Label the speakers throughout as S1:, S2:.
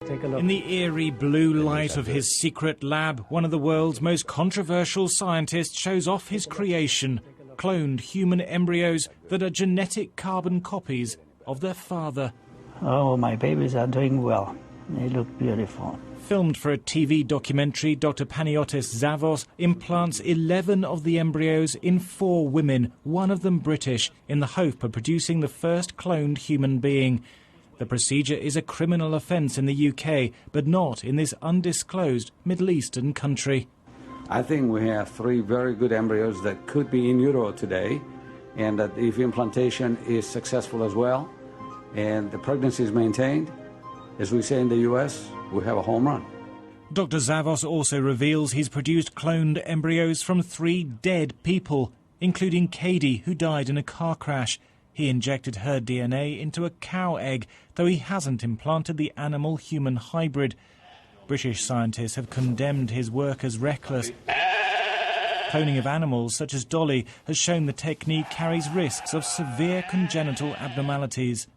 S1: Take a look.
S2: In the eerie blue light of his secret lab, one of the world's most controversial scientists shows off his creation, cloned human embryos that are genetic carbon copies of their father.
S1: Oh, my babies are doing well. They look beautiful.
S2: Filmed for a TV documentary, Dr. Panagiotis Zavos implants 11 of the embryos in 4 women, one of them British, in the hope of producing the first cloned human being. The procedure is a criminal offence in the UK, but not in this undisclosed Middle Eastern country.
S3: I think we have 3 very good embryos that could be in utero today, and that if implantation is successful as well, and the pregnancy is maintained, as we say in the US, we have a home run.
S2: Dr. Zavos also reveals he's produced cloned embryos from 3 dead people, including Katie, who died in a car crash. He injected her DNA into a cow egg, though he hasn't implanted the animal-human hybrid. British scientists have condemned his work as reckless. Cloning of animals, such as Dolly, has shown the technique carries risks of severe congenital abnormalities.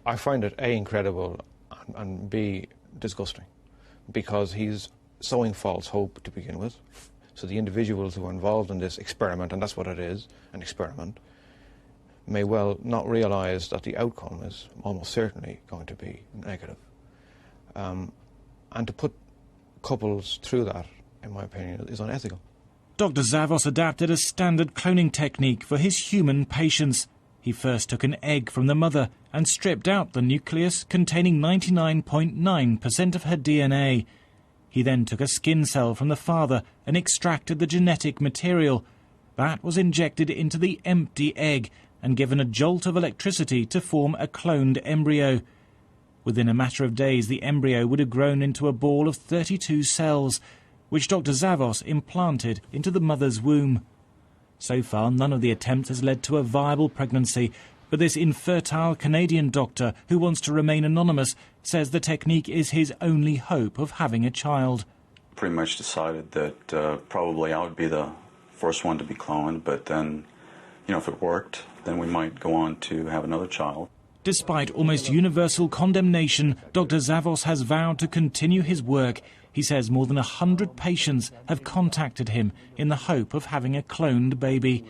S4: I find it A, incredible, and B, disgusting, because he's sowing false hope to begin with. So the individuals who are involved in this experiment, and that's what it is, an experiment, may well not realise that the outcome is almost certainly going to be negative. And to put couples through that, in my opinion, is unethical.
S2: Dr. Zavos adapted a standard cloning technique for his human patients. He first took an egg from the mother and stripped out the nucleus containing 99.9% of her DNA. He then took a skin cell from the father and extracted the genetic material. That was injected into the empty egg and given a jolt of electricity to form a cloned embryo. Within a matter of days, the embryo would have grown into a ball of 32 cells, which Dr. Zavos implanted into the mother's womb. So far, none of the attempts has led to a viable pregnancy, but this infertile Canadian doctor, who wants to remain anonymous, says the technique is his only hope of having a child.
S5: Pretty much decided that probably I would be the first one to be cloned, but then, if it worked, then we might go on to have another child.
S2: Despite almost universal condemnation, Dr. Zavos has vowed to continue his work. He says more than 100 patients have contacted him in the hope of having a cloned baby.